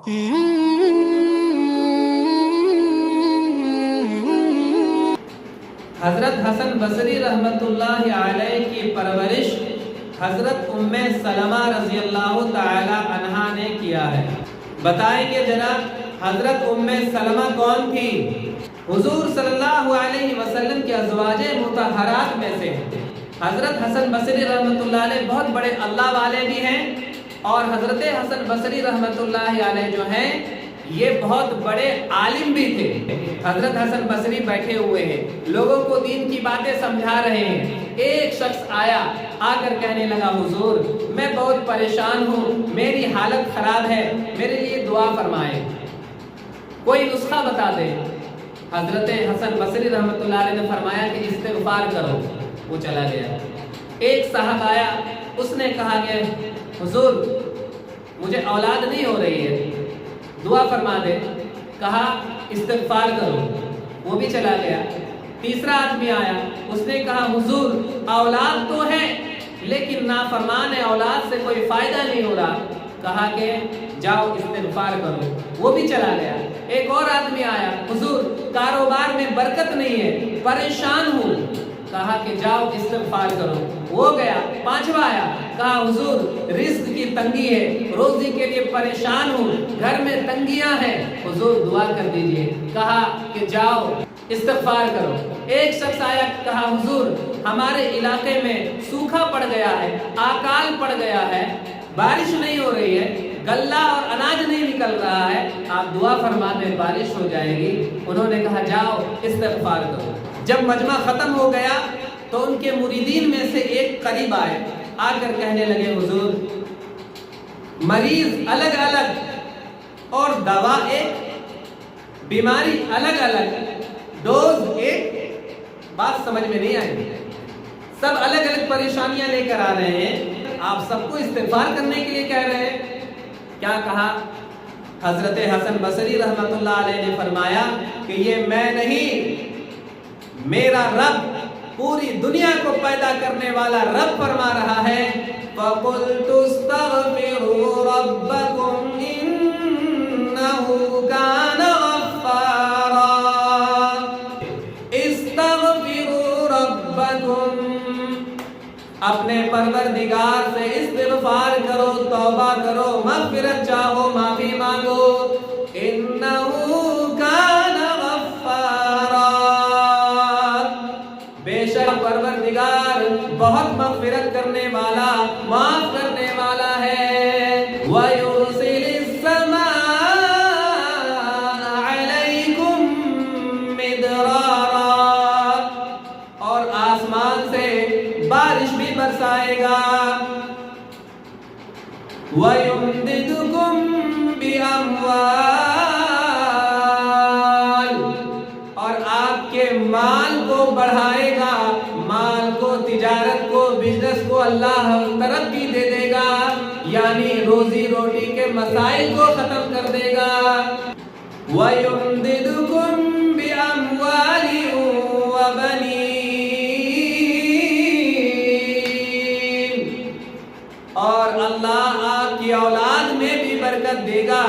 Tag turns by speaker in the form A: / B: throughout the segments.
A: حضرت حسن بصری رحمۃ اللہ علیہ کی پرورش حضرت ام سلمہ رضی اللہ تعالی عنہا نے کیا ہے۔ بتائیں گے جناب حضرت ام سلمہ کون تھی؟ حضور صلی اللہ علیہ وسلم کی ازواج مطہرات میں سے حضرت حسن بصری رحمۃ اللہ علیہ بہت بڑے اللہ والے بھی ہیں، اور حضرت حسن بصری رحمۃ اللہ علیہ جو ہیں یہ بہت بڑے عالم بھی تھے۔ حضرت حسن بصری بیٹھے ہوئے ہیں، لوگوں کو دین کی باتیں سمجھا رہے ہیں۔ ایک شخص آیا، آ کر کہنے لگا حضور میں بہت پریشان ہوں، میری حالت خراب ہے، میرے لیے دعا فرمائیں، کوئی نسخہ بتا دیں۔ حضرت حسن بصری رحمۃ اللہ علیہ نے فرمایا کہ استغفار کرو۔ وہ چلا گیا۔ ایک صاحب آیا، اس نے کہا کہ حضور مجھے اولاد نہیں ہو رہی ہے، دعا فرما دے۔ کہا استغفار کرو۔ وہ بھی چلا گیا۔ تیسرا آدمی آیا، اس نے کہا حضور اولاد تو ہے لیکن نافرمان ہے، اولاد سے کوئی فائدہ نہیں ہو رہا۔ کہا کہ جاؤ استغفار کرو۔ وہ بھی چلا گیا۔ ایک اور آدمی آیا، حضور کاروبار میں برکت نہیں ہے، پریشان ہوں۔ کہا کہ جاؤ استغفار کرو۔ وہ گیا۔ پانچواں آیا، کہا حضور رزق کی تنگی ہے، روزی کے لیے پریشان ہوں، گھر میں تنگیاں ہیں، حضور دعا کر دیجئے۔ کہا کہ جاؤ استغفار کرو۔ ایک شخص آیا، کہا حضور ہمارے علاقے میں سوکھا پڑ گیا ہے، آکال پڑ گیا ہے، بارش نہیں ہو رہی ہے، غلہ اور اناج نہیں نکل رہا ہے، آپ دعا فرما دیں بارش ہو جائے گی۔ انہوں نے کہا جاؤ استغفار کرو۔ جب مجمع ختم ہو گیا تو ان کے مریدین میں سے ایک قریب آئے، آ کر کہنے لگے حضور مریض الگ الگ اور دوا ایک، بیماری الگ الگ، ڈوز ایک، بات سمجھ میں نہیں آئی، سب الگ الگ پریشانیاں لے کر آ رہے ہیں، آپ سب کو استغفار کرنے کے لیے کہہ رہے ہیں۔ کیا کہا؟ حضرت حسن بصری رحمۃ اللہ علیہ نے فرمایا کہ یہ میں نہیں، میرا رب، پوری دنیا کو پیدا کرنے والا رب فرما رہا ہے فَقُلْتُ اسْتَغْفِرُوا رَبَّكُمْ إِنَّهُ كَانَ غَفَّارًا۔ اسْتَغْفِرُوا رَبَّكُمْ، اپنے پروردگار سے استغفار کرو، توبہ کرو، مغفرت چاہو، معافی مانگو۔ إِنَّهُ كَانَ غَفَّارًا، بے شک پروردگار بہت مغفرت کرنے والا، معاف کرنے والا ہے۔ وَيُرْسِلِ السَّمَاءَ عَلَيْكُمْ مِدْرَارًا، اور آسمان سے بارش بھی برسائے گا۔ وَيُمْدِدُكُمْ بِأَمْوَالٍ، اور آپ کے مال کو بڑھائے گا، مال کو، تجارت کو، بزنس کو اللہ ترقی دے دے گا، یعنی روزی روٹی کے مسائل کو ختم کر دے گا۔ وَيُمْدِدُكُمْ بِأَمْوَالٍ وَبَنِينَ، اور اللہ آپ کی اولاد میں بھی برکت دے گا،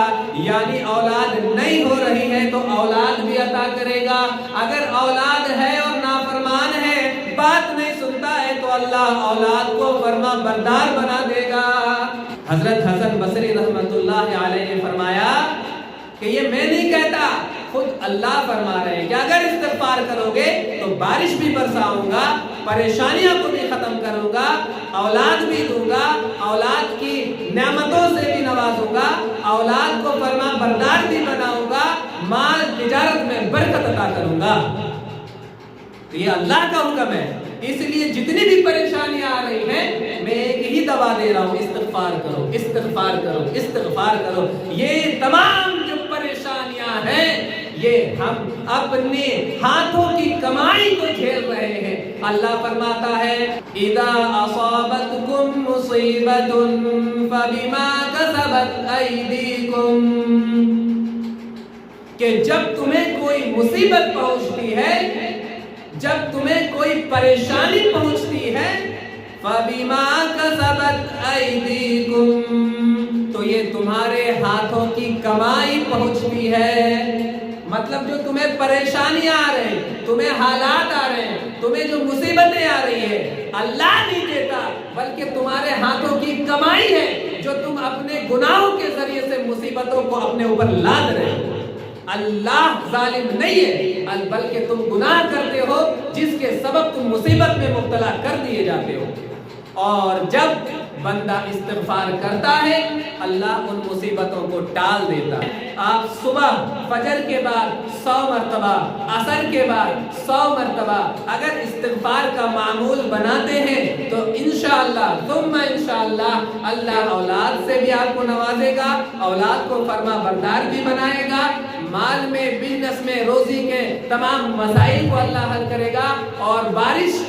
A: یعنی اولاد نہیں ہو رہی ہے تو اولاد بھی عطا کرے گا۔ اگر اولاد ہے اور نافرمان ہے، بات نہیں سنتا ہے، تو اللہ اولاد کو فرما بردار بنا دے گا۔ حضرت حسن بصری رحمۃ اللہ علیہ نے فرمایا کہ یہ میں نہیں کہتا، خود اللہ فرما رہے ہیں کہ اگر استغفار کرو گے تو بارش بھی برساؤں گا، پریشانیاں کو بھی ختم کروں گا، اولاد بھی دوں گا، اولاد کی نعمتوں سے بھی نوازوں گا، اولاد کو فرما بردار بھی بناؤں گا، مال تجارت میں برکت عطا کروں گا۔ تو یہ اللہ کا حکم ہے، اس لیے جتنی بھی پریشانیاں آ رہی ہیں میں ایک ہی دوا دے رہا ہوں، استغفار کرو، استغفار کرو، استغفار کرو۔ یہ تمام جو پریشانیاں ہیں یہ ہم اپنے ہاتھوں کی کمائی کو جھیل رہے ہیں۔ اللہ فرماتا ہے اذا اصابتکم مصیبۃ فبما کسبت ایدیکم، کہ جب تمہیں کوئی مصیبت پہنچتی ہے، جب تمہیں کوئی پریشانی پہنچتی ہے، فَبِمَا كَسَبَتْ أَيْدِيكُمْ، تو یہ تمہارے ہاتھوں کی کمائی پہنچتی ہے۔ مطلب جو تمہیں پریشانیاں آ رہے ہیں، تمہیں حالات آ رہے ہیں، تمہیں جو مصیبتیں آ رہی ہے، اللہ نہیں دیتا، بلکہ تمہارے ہاتھوں کی کمائی ہے جو تم اپنے گناہوں کے ذریعے سے مصیبتوں کو اپنے اوپر لاد رہے ہو۔ اللہ ظالم نہیں ہے، بلکہ تم گناہ کرتے ہو جس کے سبب تم مصیبت میں مبتلا کر دیے جاتے ہو۔ اور جب بندہ استغفار کرتا ہے اللہ ان مصیبتوں کو ٹال دیتا ہے۔ آپ صبح فجر کے بعد 100 مرتبہ، عصر کے بعد 100 مرتبہ اگر استغفار کا معمول بناتے ہیں تو انشاءاللہ ثم انشاءاللہ اللہ اولاد سے بھی آپ کو نوازے گا، اولاد کو فرما بردار بھی بنائے گا، مال میں، بزنس میں، روزی کے تمام مسائل کو اللہ حل کرے گا، اور بارش